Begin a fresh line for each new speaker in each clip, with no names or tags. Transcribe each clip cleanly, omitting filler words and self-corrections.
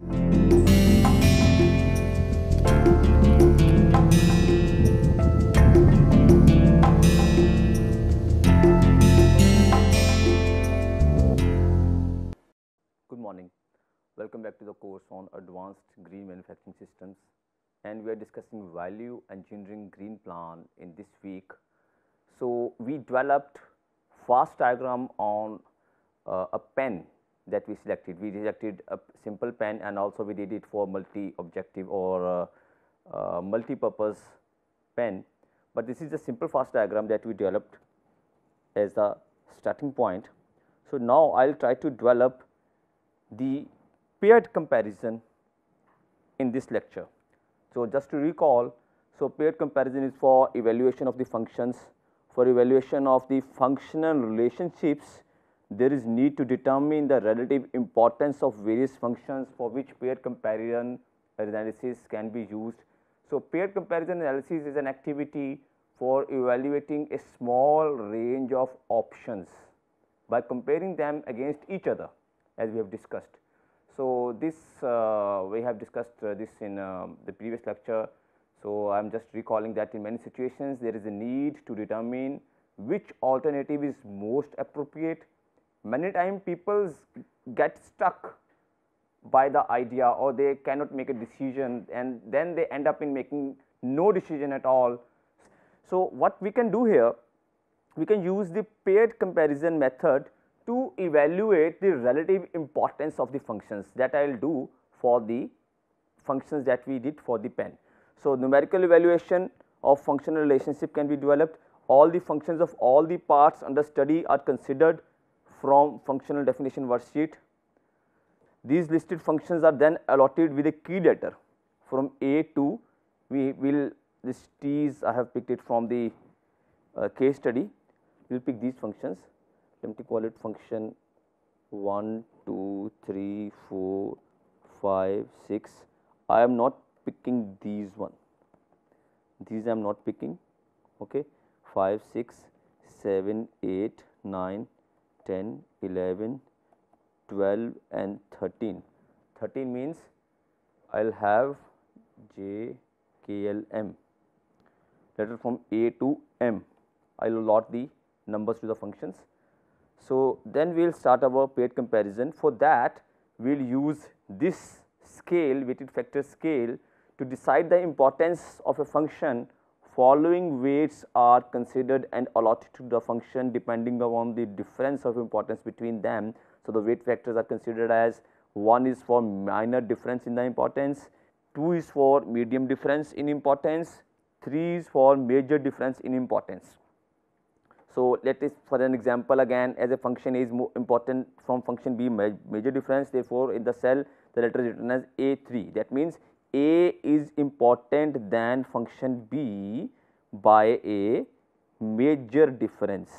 Good morning. Welcome back to the course on Advanced Green Manufacturing Systems, and we are discussing value engineering green plan in this week. So, we developed fast diagram on a pen that we selected. We selected a simple pen, and also we did it for multi-objective or multi-purpose pen, but this is a simple fast diagram that we developed as the starting point. So, now I will try to develop the paired comparison in this lecture. So, just to recall, so paired comparison is for evaluation of the functions. For evaluation of the functional relationships, there is need to determine the relative importance of various functions for which paired comparison analysis can be used. So, paired comparison analysis is an activity for evaluating a small range of options by comparing them against each other, as we have discussed. So, this we have discussed this in the previous lecture. So, I am just recalling that in many situations there is a need to determine which alternative is most appropriate. Many times people get stuck by the idea, or they cannot make a decision, and then they end up in making no decision at all. So, what we can do here, we can use the paired comparison method to evaluate the relative importance of the functions that I will do for the functions that we did for the pen. So, numerical evaluation of functional relationship can be developed. All the functions of all the parts under study are considered from functional definition worksheet. These listed functions are then allotted with a key letter from A to, we will, this T's I have picked it from the case study. We will pick these functions. Let me call it function 1, 2, 3, 4, 5, 6. I am not picking these one. These I am not picking. Okay. 5, 6, 7, 8, 9, 10, 11, 12 and 13. 13 means I will have J, K, L, M. Letter from A to M. I will allot the numbers to the functions. So, then we will start our paired comparison. For that, we will use this scale, weighted factor scale, to decide the importance of a function. Following weights are considered and allotted to the function depending upon the difference of importance between them. So, the weight factors are considered as 1 is for minor difference in the importance, 2 is for medium difference in importance, 3 is for major difference in importance. So, let us for an example again, as a function A is more important from function B major difference, therefore, in the cell the letter is written as A3. That means, A is important than function B by a major difference.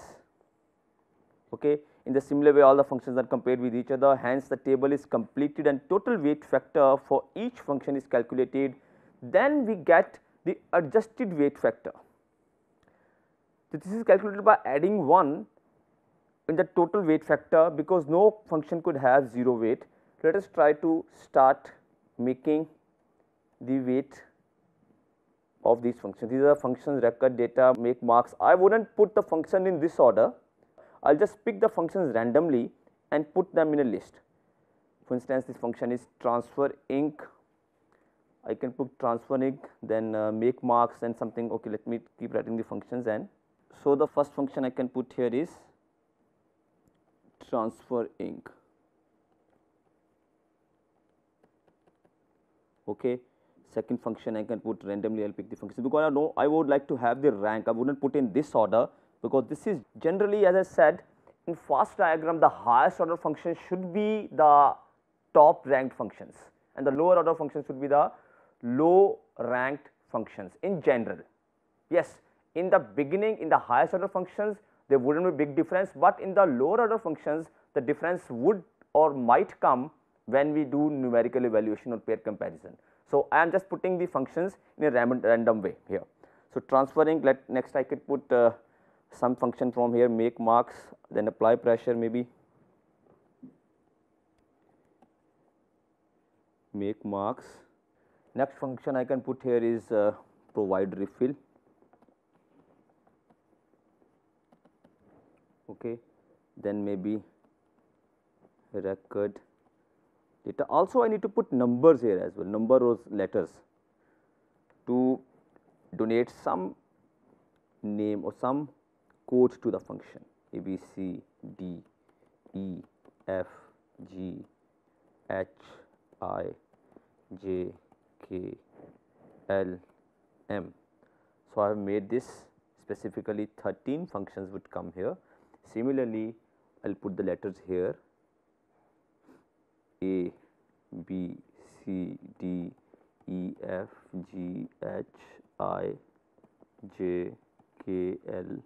Okay. In the similar way, all the functions are compared with each other, hence the table is completed and total weight factor for each function is calculated. Then we get the adjusted weight factor. This is calculated by adding 1 in the total weight factor, because no function could have 0 weight. Let us try to start making the weight of these functions. These are functions, record, data, make, marks. I would not put the function in this order. I will just pick the functions randomly and put them in a list. For instance, this function is transfer ink. I can put transfer ink, then make marks and something. Okay, let me keep writing the functions. And so, the first function I can put here is transfer ink. Okay. Second function I can put randomly, I will pick the function, because I know I would like to have the rank. I would not put in this order, because this is generally, as I said, in fast diagram the highest order function should be the top ranked functions, and the lower order functions should be the low ranked functions in general. Yes, in the beginning, in the highest order functions there would not be big difference, but in the lower order functions the difference would or might come when we do numerical evaluation or pair comparison. So, I am just putting the functions in a random way here. So, transferring, next I could put some function from here, make marks, then apply pressure maybe. make marks. Next function I can put here is provide refill. Okay, then maybe record data. Also I need to put numbers here as well, number of letters to donate some name or some code to the function. A, B, C, D, E, F, G, H, I, J, K, L, M. So I have made this specifically 13 functions would come here. Similarly, I will put the letters here A, B, C, D, E, F, G, H, I, J, K, L,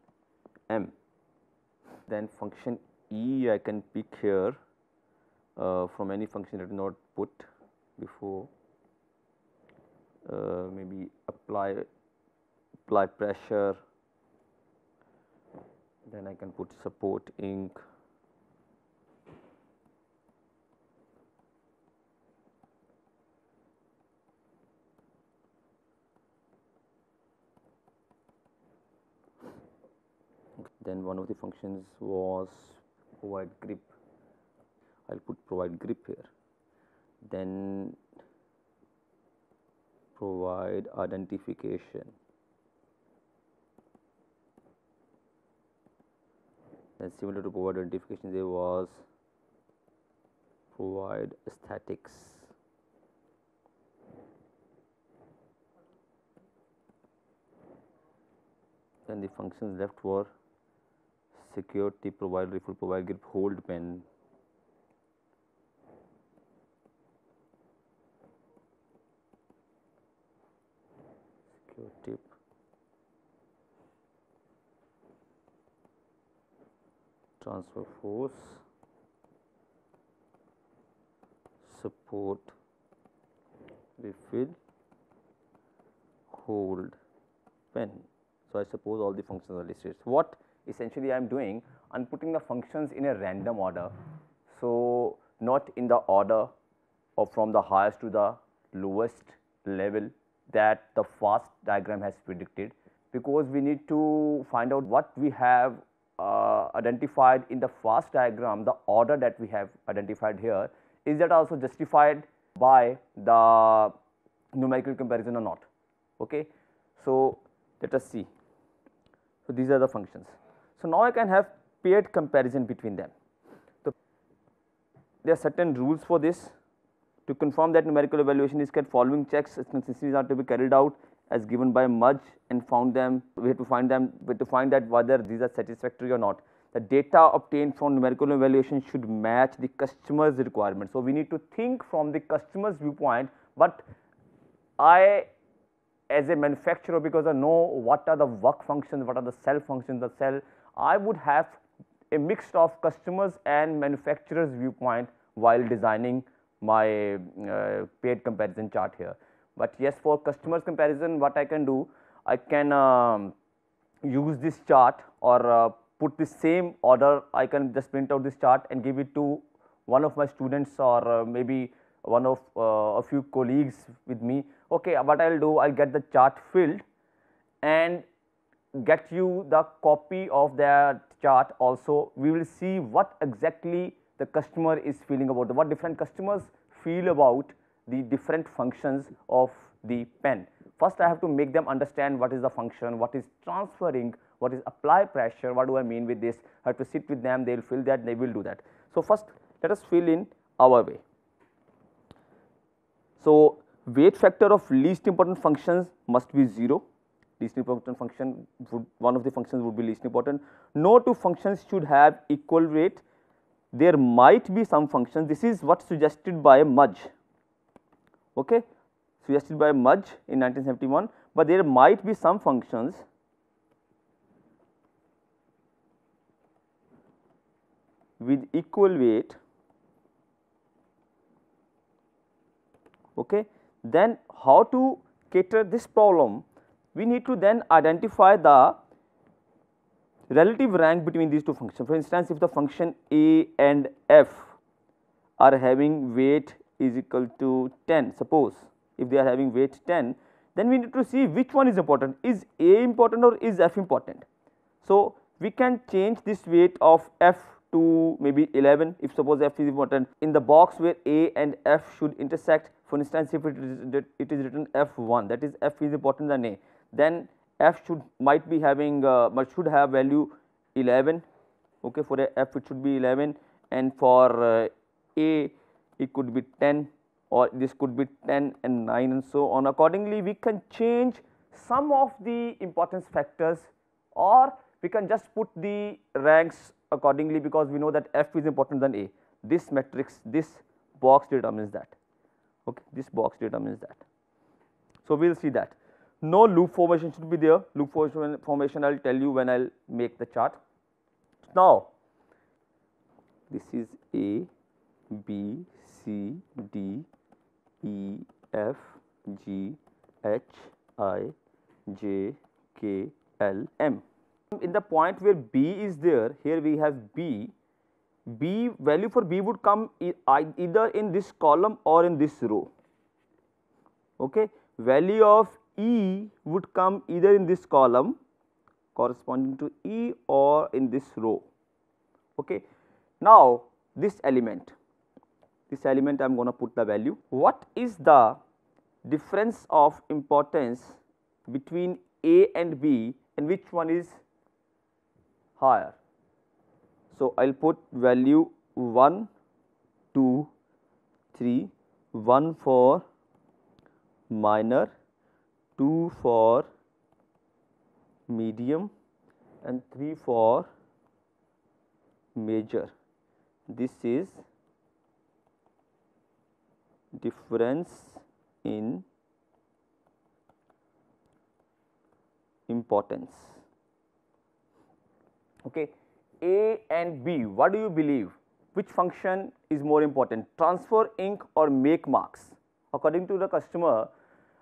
M. Then function E I can pick here from any function that is not put before. Maybe apply pressure, then I can put support ink. Then one of the functions was provide grip. I'll put provide grip here. Then provide identification. Then similar to provide identification, there was provide aesthetics. Then the functions left were security, provide refill, provide grip, hold pen. Secure tip, transfer force, support, refill, hold pen. So I suppose all the functions are listed. So what essentially I am doing, I am putting the functions in a random order. So not in the order or from the highest to the lowest level that the fast diagram has predicted, because we need to find out what we have identified in the fast diagram. The order that we have identified here, is that also justified by the numerical comparison or not. Okay. So let us see. So these are the functions. So now I can have paired comparison between them. So there are certain rules for this. To confirm that numerical evaluation is correct, following checks consistencies are to be carried out as given by merge and found them. We have to find them. We have to find that whether these are satisfactory or not. The data obtained from numerical evaluation should match the customer's requirement. So we need to think from the customer's viewpoint, but I as a manufacturer, because I know what are the work functions, what are the cell functions, the cell, I would have a mix of customers and manufacturers viewpoint while designing my paired comparison chart here. But yes, for customers comparison, what I can do, I can use this chart or put the same order. I can just print out this chart and give it to one of my students or maybe one of a few colleagues with me. Okay, what I will do, I will get the chart filled and get you the copy of that chart also. We will see what exactly the customer is feeling about, what different customers feel about the different functions of the pen. First I have to make them understand what is the function, what is transferring, what is apply pressure, what do I mean with this. I have to sit with them, they will fill that, they will do that. So first let us fill in our way. So weight factor of least important functions must be 0. Least important function would, one of the functions would be least important. No two functions should have equal weight. There might be some functions. This is what suggested by Mudge. Okay, suggested by Mudge in 1971. But there might be some functions with equal weight. Okay, then how to cater this problem? We need to then identify the relative rank between these two functions. For instance, if the function A and F are having weight is equal to 10, suppose if they are having weight 10, then we need to see which one is important. Is A important or is F important? So, we can change this weight of F to maybe 11 if suppose F is important. In the box where A and F should intersect, for instance, if it is written F1, that is F is important than A, then F might be having should have value 11. Okay, for a F it should be 11, and for A it could be 10, or this could be 10 and 9 and so on. Accordingly, we can change some of the importance factors, or we can just put the ranks accordingly, because we know that F is important than A. This matrix, this box determines that. Okay, this box determines that. So, we will see that. No loop formation should be there. Loop formation I will tell you when I will make the chart. Now, this is A, B, C, D, E, F, G, H, I, J, K, L, M. In the point where B is there, here we have B. B value for B would come either in this column or in this row. Okay. Value of E would come either in this column corresponding to E or in this row. Okay. Now, this element I am going to put the value. What is the difference of importance between A and B, and which one is higher? So, I will put value 1, 2, 3, 1 for minor, 2 for medium, and 3 for major. This is difference in importance. Okay. A and B, what do you believe? Which function is more important, transfer ink or make marks? According to the customer,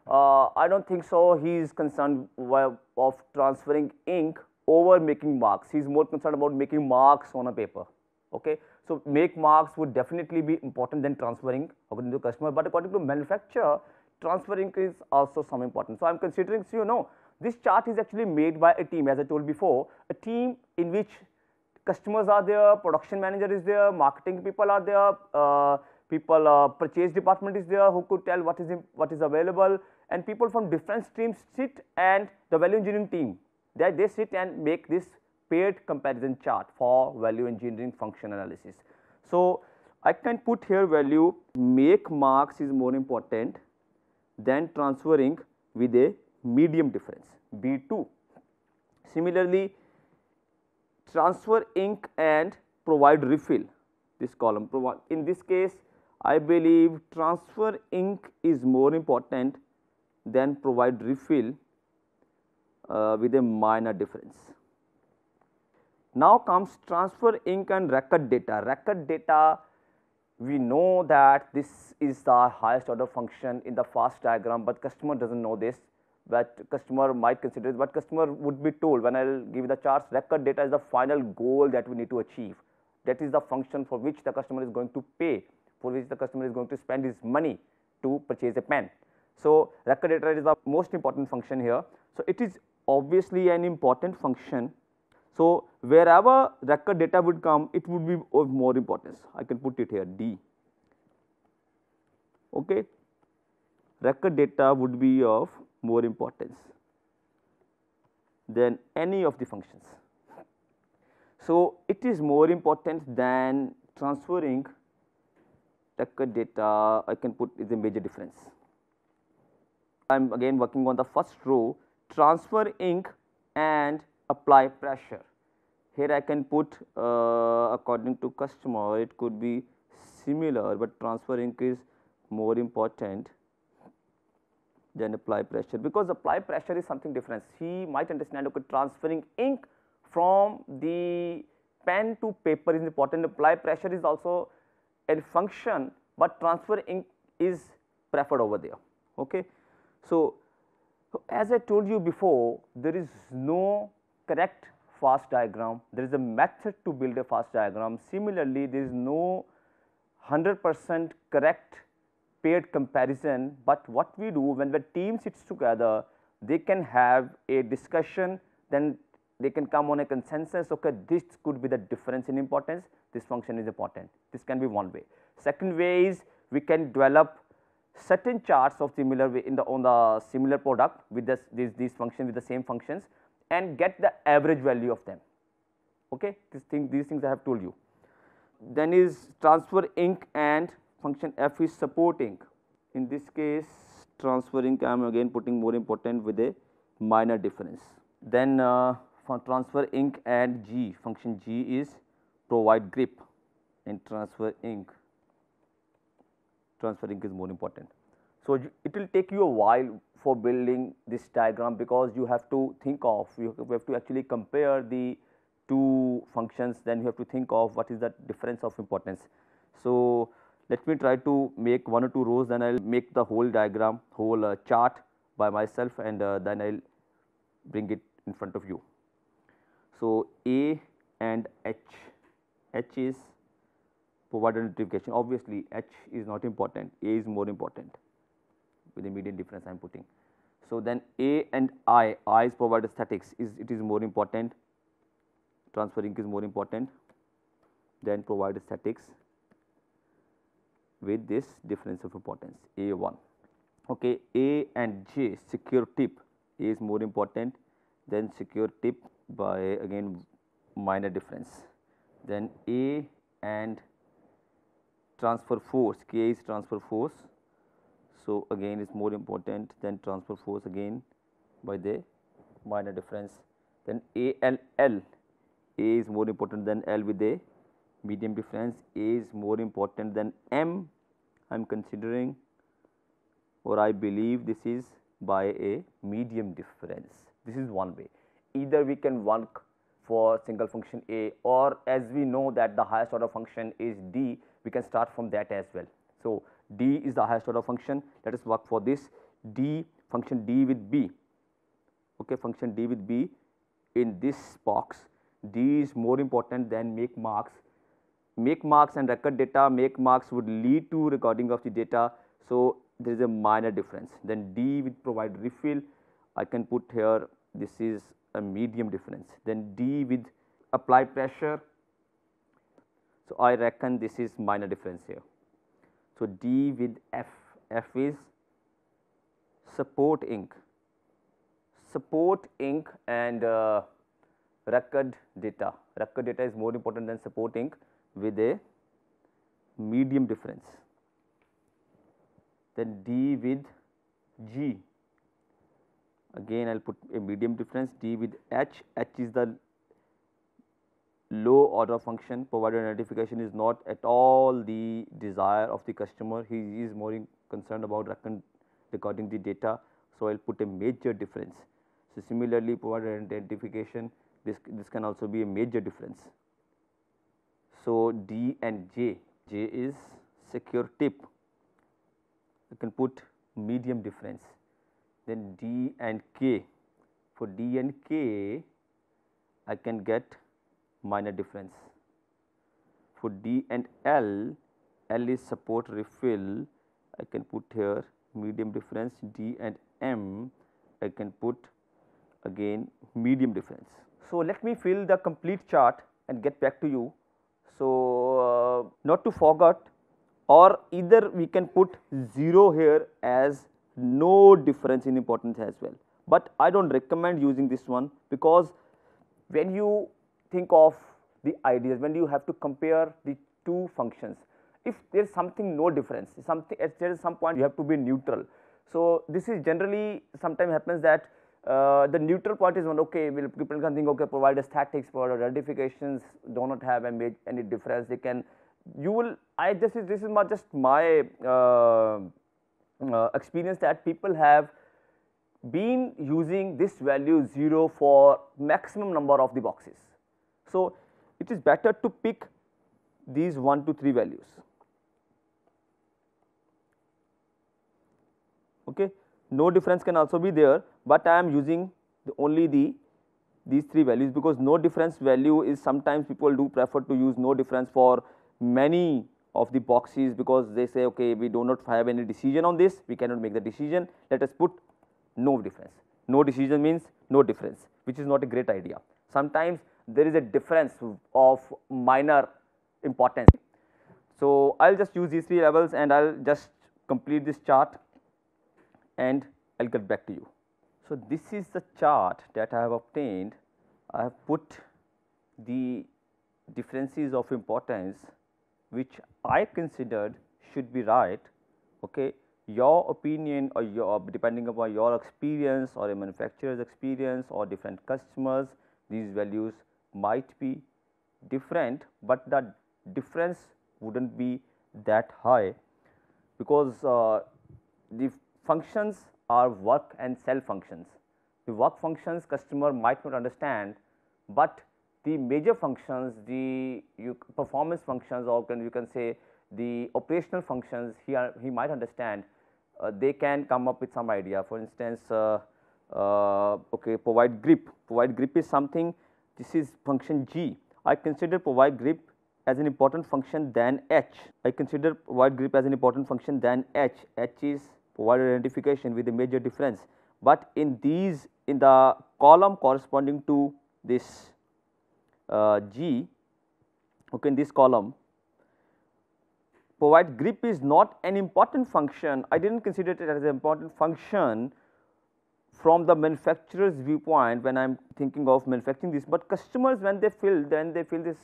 I don't think so. He is concerned of transferring ink over making marks. He is more concerned about making marks on a paper. Okay. So, make marks would definitely be important than transferring according to the customer, but according to manufacturer, transfer ink is also some important. So, I am considering, so you know, this chart is actually made by a team, as I told before, a team in which customers are there, production manager is there, marketing people are there, purchase department is there who could tell what is available, and people from different streams sit, and the value engineering team, they sit and make this paired comparison chart for value engineering function analysis. So, I can put here value make marks is more important than transferring with a medium difference B2. Similarly, transfer ink and provide refill, this column provide. In this case, I believe transfer ink is more important than provide refill with a minor difference. Now comes transfer ink and record data. Record data, we know that this is the highest order function in the fast diagram, but customer does not know this, but customer might consider it, but customer would be told when I will give the charts, record data is the final goal that we need to achieve. That is the function for which the customer is going to pay, for which the customer is going to spend his money to purchase a pen. So, record data is the most important function here. So, it is obviously an important function. So, wherever record data would come, it would be of more importance. I can put it here D. Okay. Record data would be of more importance than any of the functions. So, it is more important than transferring record data. I can put is a major difference. I am again working on the first row, transfer ink and apply pressure. Here I can put according to customer, it could be similar, but transfer ink is more important than apply pressure, because apply pressure is something different. He might understand, okay, transferring ink from the pen to paper is important, apply pressure is also a function, but transfer ink is preferred over there. Okay. So, as I told you before, there is no correct fast diagram, there is a method to build a fast diagram. Similarly, there is no 100% correct paired comparison, but what we do when the team sits together, they can have a discussion, then they can come on a consensus, okay, this could be the difference in importance, this function is important. This can be one way. Second way is we can develop certain charts of similar way in the on the similar product with these functions with the same functions and get the average value of them. Okay, these things I have told you. Then is transfer inc and function f is support inc. In this case, transfer inc I am again putting more important with a minor difference. Then for transfer inc and g, function g is provide grip in transfer inc. Transfer inc is more important. So it will take you a while for building this diagram, because you have to think of, you have to actually compare the two functions, then you have to think of what is the difference of importance. So let me try to make 1 or 2 rows, then I will make the whole diagram, whole chart by myself, and then I will bring it in front of you. So A and H, H is provided notification, obviously H is not important, A is more important with immediate difference I am putting. So then A and I is provided statics, it is more important, transfer inc is more important, then provide statics with this difference of importance A1. Okay, A and J, secure tip, A is more important, then secure tip by again minor difference. Then A and transfer force, K is transfer force, so again is more important than transfer force again by the minor difference. Then A and L, A is more important than L with a medium difference, A is more important than M, I am considering, or I believe this is by a medium difference. This is one way. Either we can work for single function A, or as we know that the highest order function is D, we can start from that as well. So D is the highest order function, let us work for this D, function D with B, okay, function D with B in this box. D is more important than make marks. Make marks and record data, make marks would lead to recording of the data, so there is a minor difference. Then D with provide refill, I can put here, this is a medium difference. Then D with apply pressure, so I reckon this is minor difference here. So D with F, F is support inc, support inc and record data, record data is more important than support inc with a medium difference. Then D with G, again I will put a medium difference. D with H, H is the low order function, provided notification is not at all the desire of the customer, he is more concerned about recording the data, so I will put a major difference. So similarly, provided identification, this can also be a major difference. So D and J, J is secure tip, you can put medium difference. Then D and K, for D and K I can get minor difference. For D and L, L is support refill, I can put here medium difference. D and M, I can put again medium difference. So let me fill the complete chart and get back to you. So not to forget, or either we can put 0 here as no difference in importance as well, but I do not recommend using this one, because when you think of the ideas, when you have to compare the two functions, if there is something no difference, something at there is some point you have to be neutral. So this is generally sometimes happens that the neutral point is one, okay, people can think, okay, provide a statics for identifications do not have any difference, they can, you will, this is just my experience that people have been using this value 0 for maximum number of the boxes. So it is better to pick these 1 to 3 values. Okay. No difference can also be there, but I am using only these 3 values, because no difference value is sometimes people do prefer to use no difference for many of the boxes, because they say okay, we do not have any decision on this, we cannot make the decision, let us put no difference. No decision means no difference, which is not a great idea. Sometimes there is a difference of minor importance. So, I will just use these three levels and I will just complete this chart and I will get back to you. So, this is the chart that I have obtained. I have put the differences of importance which I considered should be right. Okay. Your opinion or your, depending upon your experience or a manufacturer's experience or different customers, these values might be different, but the difference would not be that high, because the functions are work and cell functions. The work functions customer might not understand, but the major functions, the performance functions, or you can say the operational functions, he might understand. They can come up with some idea. For instance, okay, provide grip. Provide grip is something. This is function G. I consider provide grip as an important function than H. I consider provide grip as an important function than H. H is provide identification with a major difference. But in these, in the column corresponding to this G, okay, in this column, provide grip is not an important function. I did not consider it as an important function from the manufacturer's viewpoint when I am thinking of manufacturing this, but customers when they fill this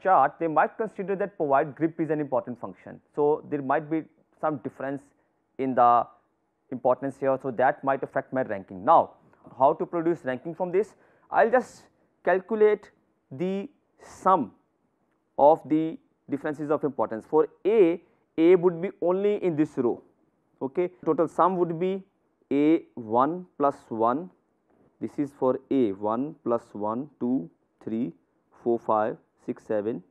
chart, they might consider that provide grip is an important function. So, there might be some difference in the importance here. So, that might affect my ranking. Now, how to produce ranking from this? I will just calculate the sum of the differences of importance. For A would be only in this row. Okay. Total sum would be A 1 plus 1, this is for A 1 plus 1, 2, 3, 4, 5, 6, 7,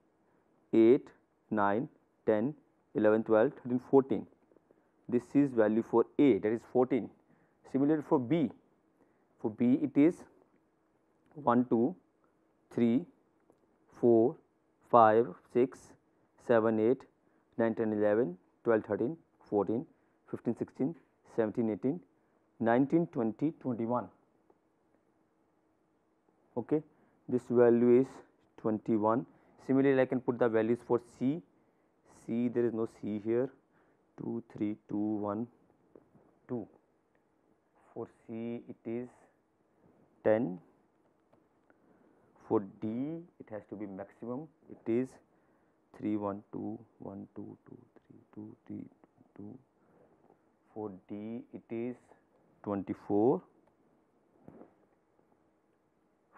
8, 9, 10, 11, 12, 13, 14. This is value for A, that is 14. Similarly, for B it is 1, 2, 3, 4, 5, 6, 7, 8, 9, 10, 11, 12, 13, 14, 15, 16, 17, 18, 19, 20, 21. Okay. This value is 21. Similarly, I can put the values for C. C, there is no C here. 2, 3, 2, 1, 2. For C, it is 10. For D, it has to be maximum. It is 3, 1, 2, 1, 2, 2, 3, 2, 3, 2. For D, it is 24.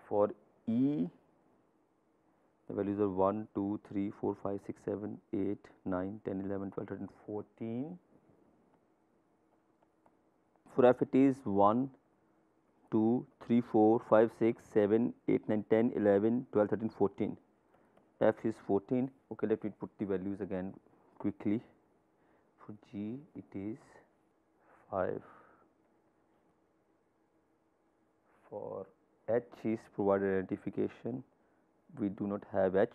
For E, the values are 1, 2, 3, 4, 5, 6, 7, 8, 9, 10, 11, 12, 13, 14. For F, it is 1, 2, 3, 4, 5, 6, 7, 8, 9, 10, 11, 12, 13, 14. F is 14. Okay, let me put the values again quickly. For G, it is 5. For H is provided identification, we do not have H.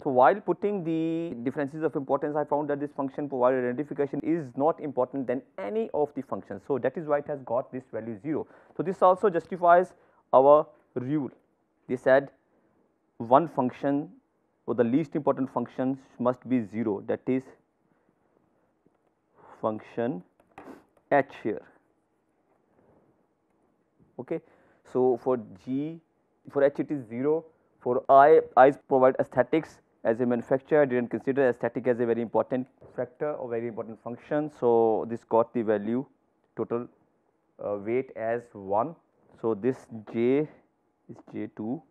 So, while putting the differences of importance, I found that this function provided identification is not important than any of the functions. So, that is why it has got this value 0. So, this also justifies our rule. They said one function or the least important function must be 0, that is function H here. Okay. So, for G, for H it is 0, for I provide aesthetics. As a manufacturer, I did not consider aesthetic as a very important factor or very important function. So, this got the value total weight as 1. So, this J is J2,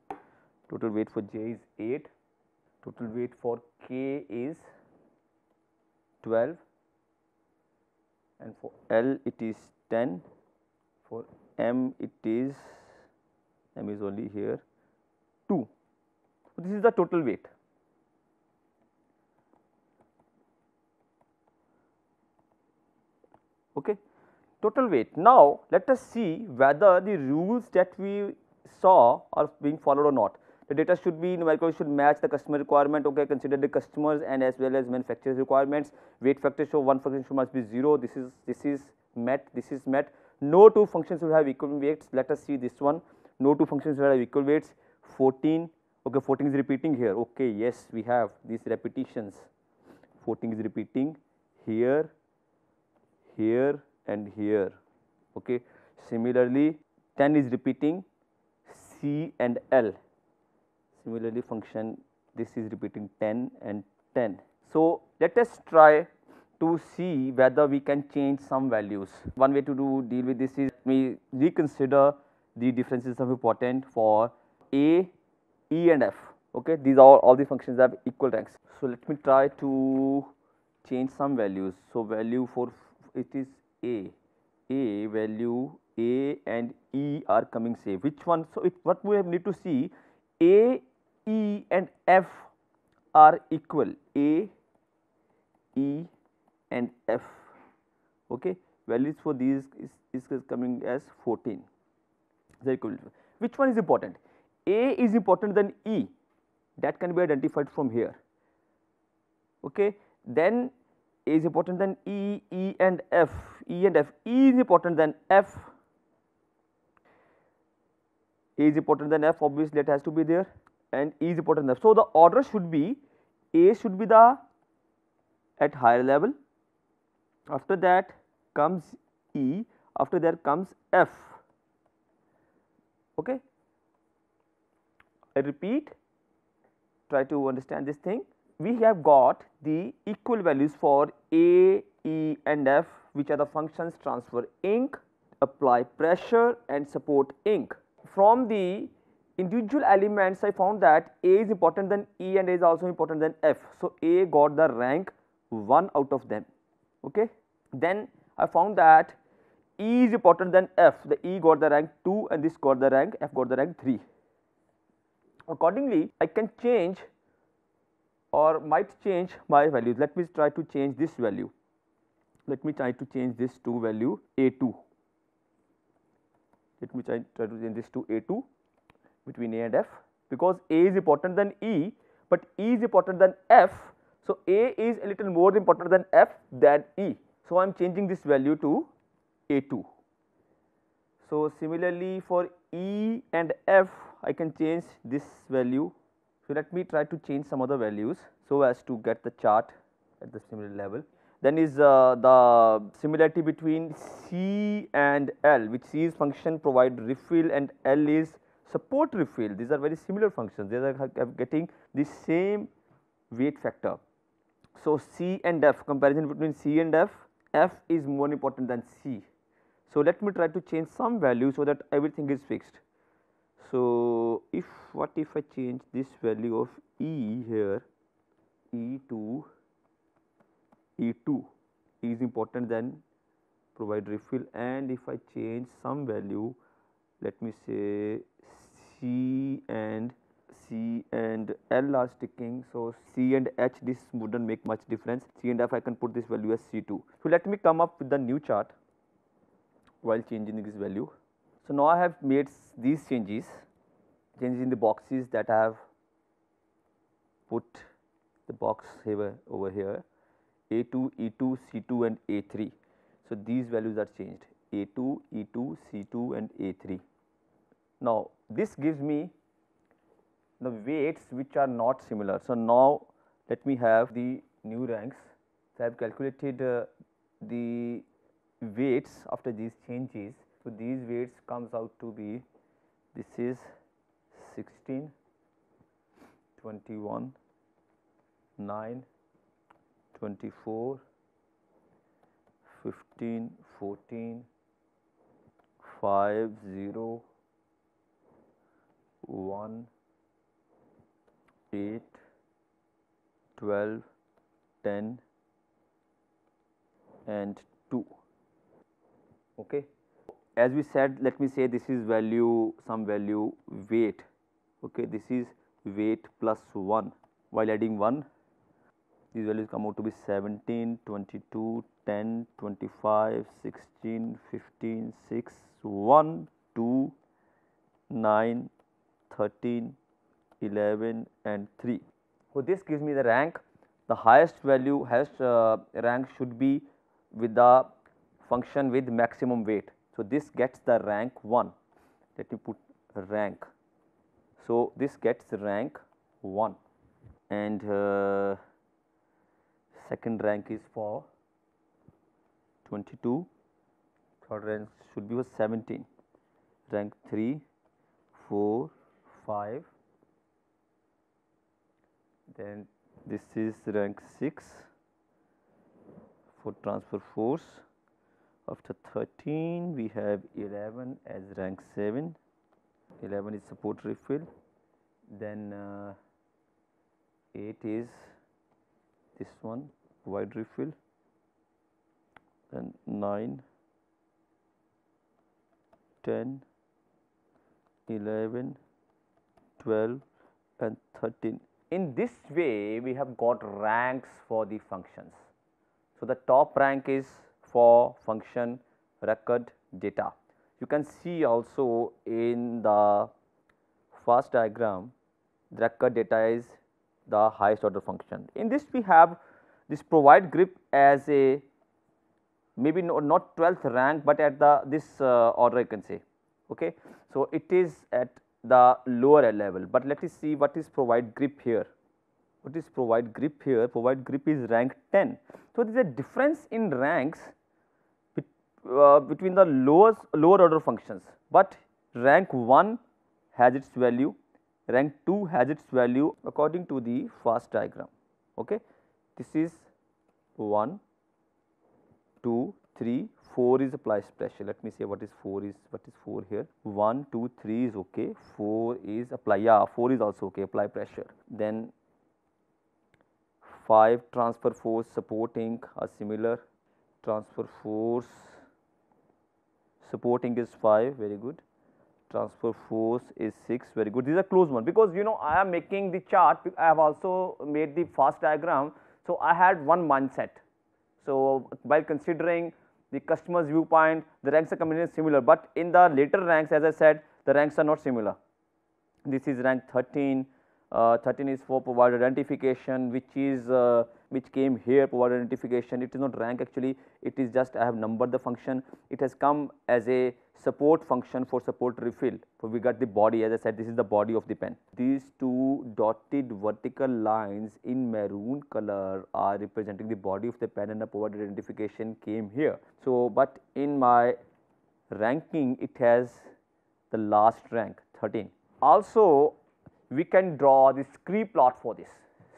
total weight for J is 8, total weight for K is 12, and for L it is 10, for M it is, M is only here 2. So, this is the total weight. Okay. Total weight. Now, let us see whether the rules that we saw are being followed or not. The data should be numerical, should match the customer requirement. Okay, consider the customers and as well as manufacturers requirements. Weight factor, show one function should must be 0. This is met. This is met. No two functions will have equal weights. Let us see this one. No two functions will have equal weights. 14. Okay, 14 is repeating here. Okay, yes, we have these repetitions. 14 is repeating here, here, and here. Okay. Similarly, 10 is repeating C and L. Similarly, function this is repeating 10 and 10. So, let us try to see whether we can change some values. One way to deal with this is we reconsider the differences of importance for A, E and F. Okay, these are all the functions have equal ranks. So, let me try to change some values. So, value for it is A value A and E are coming same. Which one? So, what we need to see, A, E and F are equal. A, E and F. Okay, values for these is coming as 14. They are equal. Which one is important? A is important than E. That can be identified from here. Okay, then A is important than E, E and F, E and F. E is important than F. A is important than F, obviously it has to be there, and E is important than F. So, the order should be A should be the at higher level, after that comes E, after that comes F. Okay. I repeat, try to understand this thing. We have got the equal values for A, E and F, which are the functions transfer ink, apply pressure and support ink. From the individual elements, I found that A is important than E and A is also important than F. So, A got the rank 1 out of them. Okay. Then I found that E is important than F, the E got the rank 2 and this got the rank, F got the rank 3. Accordingly, I can change or might change my values. Let me try to change this value. Let me try to change this to value A2. Let me try to change this to A2 between A and F, because A is important than E, but E is important than F. So, A is a little more important than F than E. So, I am changing this value to A2. So, similarly for E and F, I can change this value. So, let me try to change some other values so as to get the chart at the similar level. Then is the similarity between C and L, which C is function provide refill and L is support refill. These are very similar functions, they are getting the same weight factor. So, C and F, comparison between C and F, F is more important than C. So, let me try to change some value so that everything is fixed. So, what if I change this value of E here, E to E2, E is important than provide refill, and if I change some value, let me say C and L are sticking. So, C and H, this would not make much difference. C and F I can put this value as C2. So, let me come up with the new chart while changing this value. So, now I have made these changes in the boxes that I have put the box here over here, A2, E2, C2 and A3. So, these values are changed, A2, E2, C2 and A3. Now, this gives me the weights which are not similar. So, now let me have the new ranks. So, I have calculated the weights after these changes. So, these weights comes out to be, this is 16, 21, 9, 24, 15, 14, 5, 0, 1, 8, 12, 10 and 2. Okay. As we said, let me say this is value, some value weight. Okay, this is weight plus 1. While adding 1, these values come out to be 17, 22, 10, 25, 16, 15, 6, 1, 2, 9, 13, 11 and 3. So, this gives me the rank. The highest value, highest rank should be with the function with maximum weight. So, this gets the rank 1. Let me put rank. So, this gets rank 1 and second rank is for 22, third rank should be for 17, rank 3, 4, 5, then this is rank 6 for transfer force. After 13 we have 11 as rank 7, 11 is support refill, then 8 is this one wide refill, then 9, 10, 11, 12 and 13. In this way we have got ranks for the functions. So, the top rank is for function record data. You can see also in the first diagram the record data is the highest order function. In this we have this provide grip as a maybe not 12th rank, but at the this order I can say. Okay. So, it is at the lower level, but let us see what is provide grip here. What is provide grip here? Provide grip is rank 10. So, there is a difference in ranks between the lower order functions, but rank 1 has its value, rank 2 has its value according to the first diagram. Okay. This is 1, 2, 3, 4 is apply pressure. Let me say what is 4 is, what is 4 here. 1, 2, 3 is okay, 4 is apply, yeah, 4 is also okay, apply pressure. Then 5 transfer force supporting are similar, transfer force supporting is 5, very good, transfer force is 6, very good. These are close one, because you know I am making the chart, I have also made the fast diagram. So, I had one mindset. So, while considering the customer's viewpoint, the ranks are coming similar, but in the later ranks, as I said, the ranks are not similar. This is rank 13, 13 is for provide identification, which is which came here provide identification. It is not rank actually, it is just I have numbered the function. It has come as a support function for support refill. So, we got the body, as I said, this is the body of the pen. These two dotted vertical lines in maroon color are representing the body of the pen, and the provide identification came here. So, but in my ranking it has the last rank 13. Also, we can draw the scree plot for this.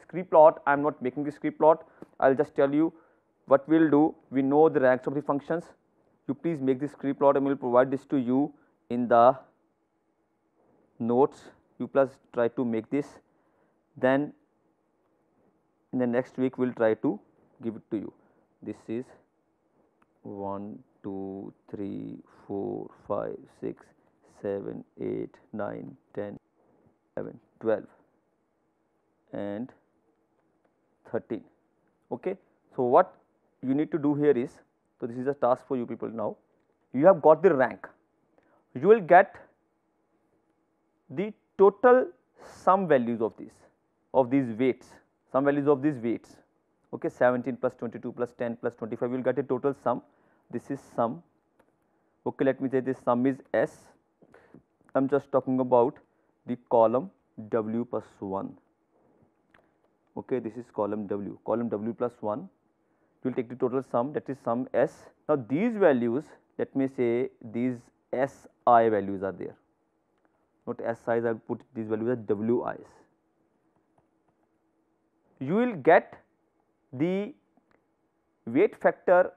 Scree plot, I am not making the scree plot, I will just tell you what we will do. We know the ranks of the functions. You please make this scree plot, and we will provide this to you in the notes. You plus try to make this, then in the next week we will try to give it to you. This is 1, 2, 3, 4, 5, 6, 7, 8, 9, 10, 11, 12 and 13. Okay. So, what you need to do here is, so this is a task for you people now. You have got the rank, you will get the total sum values of these weights, sum values of these weights. Okay, 17 plus 22 plus 10 plus 25, you will get a total sum. This is sum. Okay, let me say this sum is S. I am just talking about the column W plus 1. Okay, this is column W plus 1. You will take the total sum, that is sum S. Now, these values, let me say these SI values are there, not SIs, I will put these values as WIs. You will get the weight factor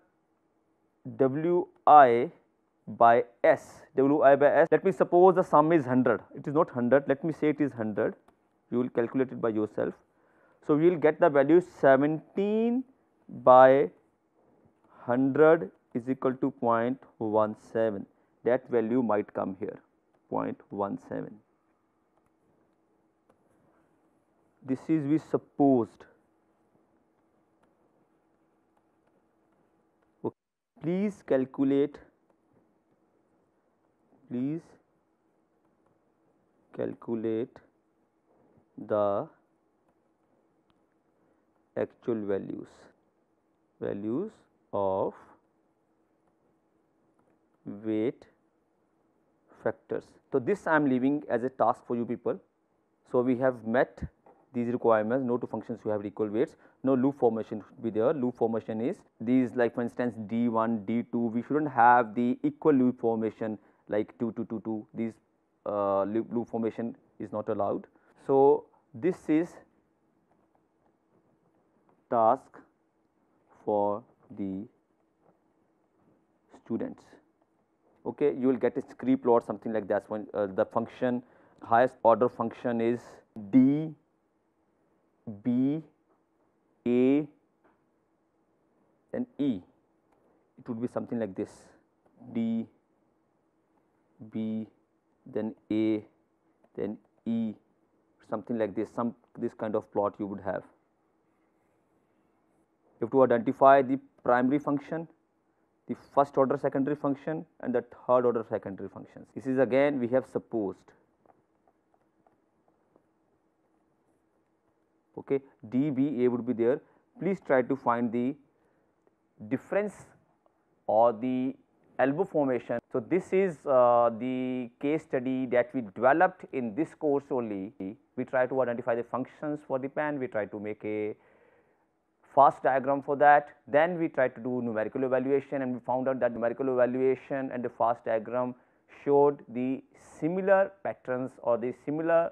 WI by S, WI by S. Let me suppose the sum is 100, it is not 100, let me say it is 100, you will calculate it by yourself. So, we will get the value 17 by 100 is equal to 0.17, that value might come here 0.17. This is we supposed. Okay. Please calculate the actual values of weight factors. So, this I am leaving as a task for you people. So, we have met these requirements. No two functions you have equal weights, no loop formation should be there. Loop formation is these, like for instance D1, D2, we should not have the equal loop formation like 2 to 2 2, these loop formation is not allowed. So, this is task for the students. Okay, you will get a scree plot something like that. When the function, highest order function is D B A and E, it would be something like this, D B then A then E, something like this, this kind of plot you would have. You have to identify the primary function, the first order secondary function and the third order secondary functions. This is again we have supposed. Okay, D B A would be there. Please try to find the difference or the elbow formation. So, this is the case study that we developed in this course only. We try to identify the functions for the pen, we try to make a fast diagram for that, then we try to do numerical evaluation and we found out that numerical evaluation and the fast diagram showed the similar patterns or the similar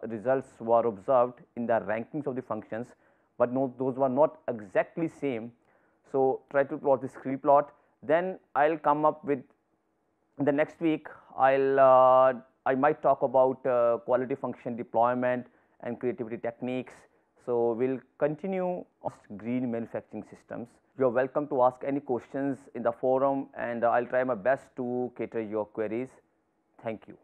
results were observed in the rankings of the functions, but no, those were not exactly same. So, try to plot this scree plot, then I will come up with the next week. I might talk about quality function deployment and creativity techniques. So, we will continue green manufacturing systems. You are welcome to ask any questions in the forum and I will try my best to cater your queries. Thank you.